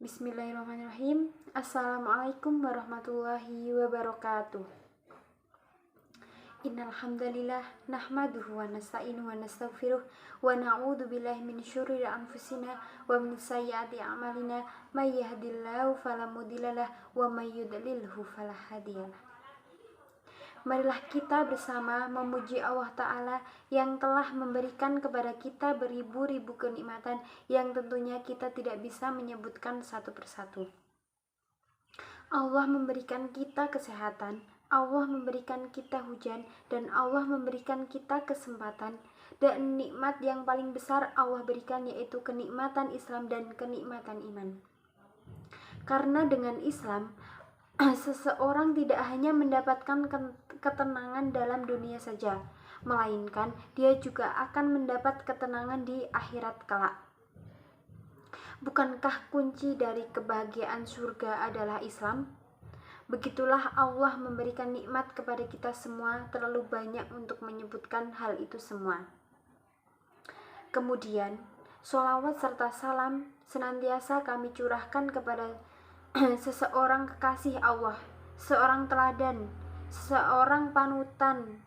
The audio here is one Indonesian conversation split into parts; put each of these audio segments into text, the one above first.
Bismillahirrahmanirrahim. Assalamualaikum warahmatullahi wabarakatuh. Innal hamdalillah nahmaduhu wa nasta'inuhu wa nastaghfiruh wa na'udzu billahi min syururi anfusina wa min sayyiati a'malina may yahdihillahu fala mudhillalah wa may yudlilhu fala hadiyalah. Marilah kita bersama memuji Allah Ta'ala yang telah memberikan kepada kita beribu-ribu kenikmatan yang tentunya kita tidak bisa menyebutkan satu persatu. Allah memberikan kita kesehatan, Allah memberikan kita hujan, dan Allah memberikan kita kesempatan. Dan nikmat yang paling besar Allah berikan yaitu kenikmatan Islam dan kenikmatan iman. Karena dengan Islam, seseorang tidak hanya mendapatkan ketenangan dalam dunia saja, melainkan dia juga akan mendapat ketenangan di akhirat kelak. Bukankah kunci dari kebahagiaan surga adalah Islam? Begitulah Allah memberikan nikmat kepada kita semua, terlalu banyak untuk menyebutkan hal itu semua. Kemudian, sholawat serta salam senantiasa kami curahkan kepada seseorang kekasih Allah, seorang teladan, seorang panutan,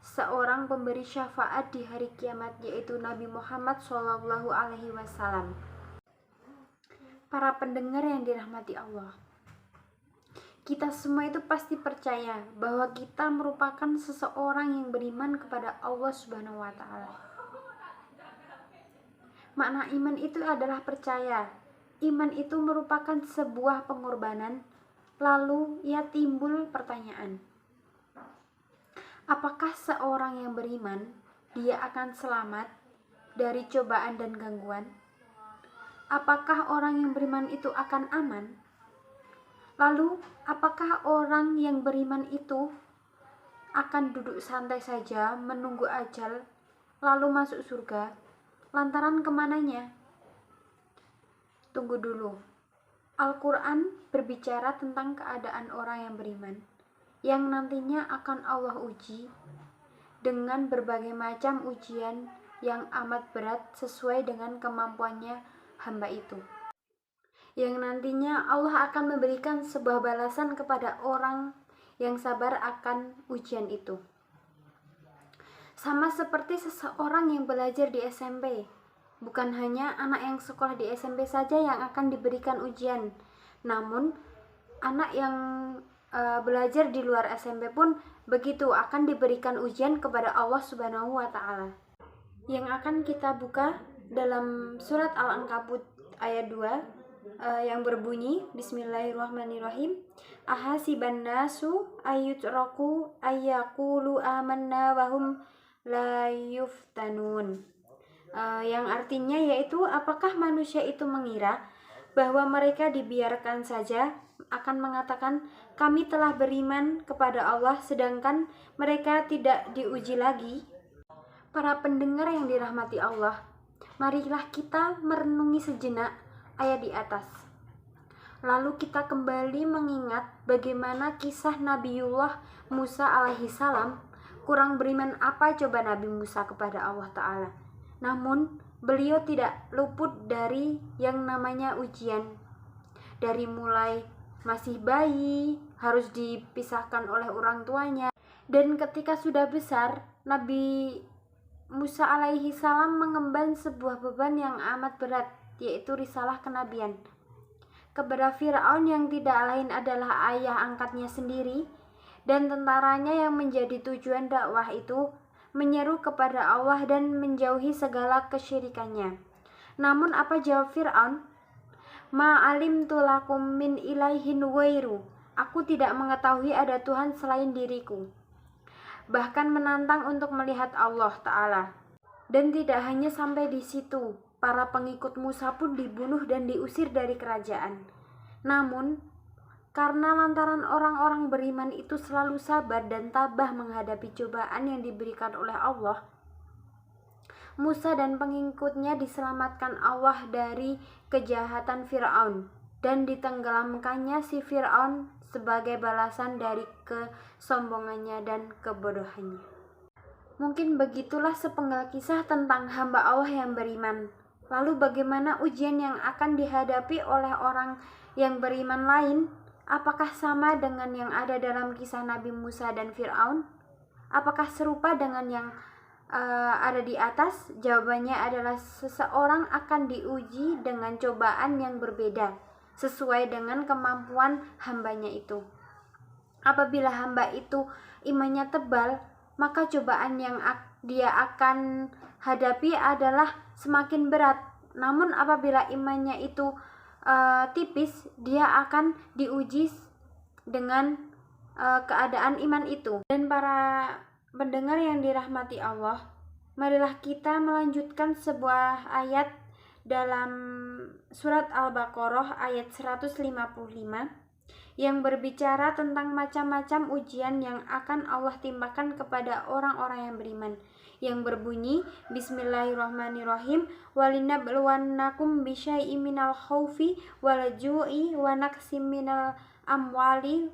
seorang pemberi syafaat di hari kiamat, yaitu Nabi Muhammad SAW. Para pendengar yang dirahmati Allah, kita semua itu pasti percaya bahwa kita merupakan seseorang yang beriman kepada Allah Subhanahu wa Ta'ala. Makna iman itu adalah percaya. Iman itu merupakan sebuah pengorbanan. Lalu ia timbul pertanyaan, apakah seorang yang beriman dia akan selamat dari cobaan dan gangguan? Apakah orang yang beriman itu akan aman? Lalu apakah orang yang beriman itu akan duduk santai saja menunggu ajal lalu masuk surga? Lantaran kemananya? Tunggu dulu. Al-Quran berbicara tentang keadaan orang yang beriman, yang nantinya akan Allah uji dengan berbagai macam ujian yang amat berat sesuai dengan kemampuannya hamba itu. Yang nantinya Allah akan memberikan sebuah balasan kepada orang yang sabar akan ujian itu. Sama seperti seseorang yang belajar di SMP. Bukan hanya anak yang sekolah di SMP saja yang akan diberikan ujian, namun anak yang belajar di luar SMP pun begitu akan diberikan ujian kepada Allah Subhanahu wa Ta'ala. Yang akan kita buka dalam surat Al-Ankabut ayat 2 yang berbunyi, Bismillahirrahmanirrahim. Ahasiban nasu ayyutraku ayyaqulu amanna wahum la yuftanun. Yang artinya yaitu, apakah manusia itu mengira bahwa mereka dibiarkan saja akan mengatakan kami telah beriman kepada Allah sedangkan mereka tidak diuji lagi? Para pendengar yang dirahmati Allah, marilah kita merenungi sejenak ayat di atas. Lalu kita kembali mengingat bagaimana kisah Nabiullah Musa alaihissalam. Kurang beriman apa coba Nabi Musa kepada Allah Ta'ala? Namun beliau tidak luput dari yang namanya ujian. Dari mulai masih bayi harus dipisahkan oleh orang tuanya, dan ketika sudah besar Nabi Musa alaihi salam mengemban sebuah beban yang amat berat, yaitu risalah kenabian kepada Fir'aun yang tidak lain adalah ayah angkatnya sendiri, dan tentaranya yang menjadi tujuan dakwah itu menyeru kepada Allah dan menjauhi segala kesyirikannya. Namun apa jawab Fir'aun? Ma'alimtu lakum min ilaihin wairu. Aku tidak mengetahui ada Tuhan selain diriku. Bahkan menantang untuk melihat Allah Ta'ala. Dan tidak hanya sampai di situ, para pengikut Musa pun dibunuh dan diusir dari kerajaan. Namun karena lantaran orang-orang beriman itu selalu sabar dan tabah menghadapi cobaan yang diberikan oleh Allah, Musa dan pengikutnya diselamatkan Allah dari kejahatan Fir'aun dan ditenggelamkannya si Fir'aun sebagai balasan dari kesombongannya dan kebodohannya. Mungkin begitulah sepenggal kisah tentang hamba Allah yang beriman. Lalu bagaimana ujian yang akan dihadapi oleh orang yang beriman lain? Apakah sama dengan yang ada dalam kisah Nabi Musa dan Fir'aun? Apakah serupa dengan yang ada di atas? Jawabannya adalah seseorang akan diuji dengan cobaan yang berbeda sesuai dengan kemampuan hambanya itu. Apabila hamba itu imannya tebal, maka cobaan yang dia akan hadapi adalah semakin berat. Namun apabila imannya itu tipis, dia akan diuji dengan keadaan iman itu. Dan para pendengar yang dirahmati Allah, marilah kita melanjutkan sebuah ayat dalam surat Al-Baqarah ayat 155 yang berbicara tentang macam-macam ujian yang akan Allah timpakan kepada orang-orang yang beriman, yang berbunyi Bismillahirrahmanirrahim, walinabluwannakum bisyai'im minal khaufi wal ju'i wa naqsim minal amwali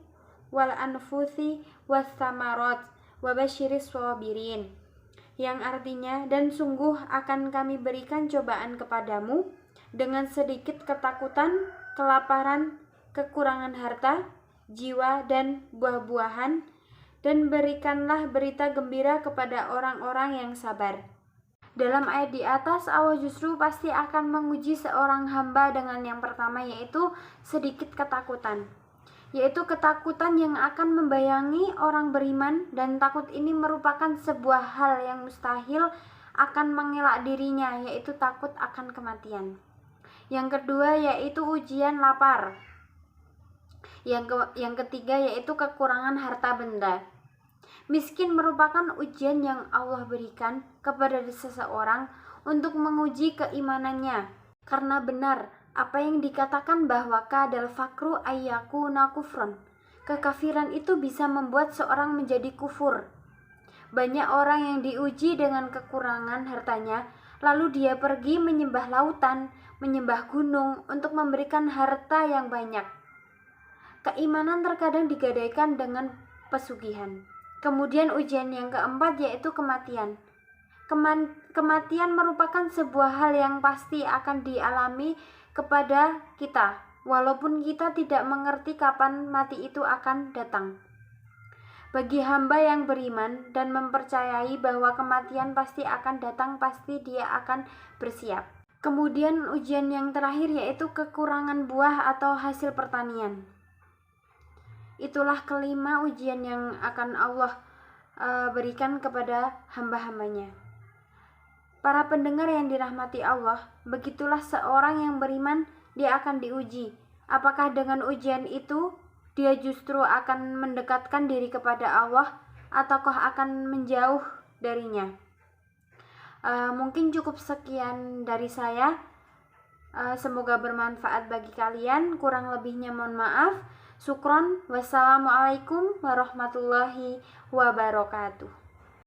wal anfusi was samarat wa basyiris sabirin, yang artinya, dan sungguh akan kami berikan cobaan kepadamu dengan sedikit ketakutan, kelaparan, kekurangan harta, jiwa, dan buah-buahan, dan berikanlah berita gembira kepada orang-orang yang sabar. Dalam ayat di atas, Allah justru pasti akan menguji seorang hamba dengan yang pertama, yaitu sedikit ketakutan, yaitu ketakutan yang akan membayangi orang beriman, dan takut ini merupakan sebuah hal yang mustahil akan mengelak dirinya, yaitu takut akan kematian. Yang kedua yaitu ujian lapar. Yang ketiga yaitu kekurangan harta benda. Miskin merupakan ujian yang Allah berikan kepada seseorang untuk menguji keimanannya, karena benar apa yang dikatakan bahwa kadal fakru ayyakuna kufron. Kekafiran itu bisa membuat seorang menjadi kufur. Banyak orang yang diuji dengan kekurangan hartanya, lalu dia pergi menyembah lautan, menyembah gunung untuk memberikan harta yang banyak. Keimanan terkadang digadaikan dengan pesugihan. Kemudian ujian yang keempat yaitu kematian. Kematian merupakan sebuah hal yang pasti akan dialami kepada kita, walaupun kita tidak mengerti kapan mati itu akan datang. Bagi hamba yang beriman dan mempercayai bahwa kematian pasti akan datang, pasti dia akan bersiap. Kemudian ujian yang terakhir yaitu kekurangan buah atau hasil pertanian. Itulah kelima ujian yang akan Allah berikan kepada hamba-hambanya. Para pendengar yang dirahmati Allah, begitulah seorang yang beriman, dia akan diuji. Apakah dengan ujian itu dia justru akan mendekatkan diri kepada Allah, ataukah akan menjauh darinya? Mungkin cukup sekian dari saya. Semoga bermanfaat bagi kalian. Kurang lebihnya mohon maaf. Syukron. Wassalamualaikum warahmatullahi wabarakatuh.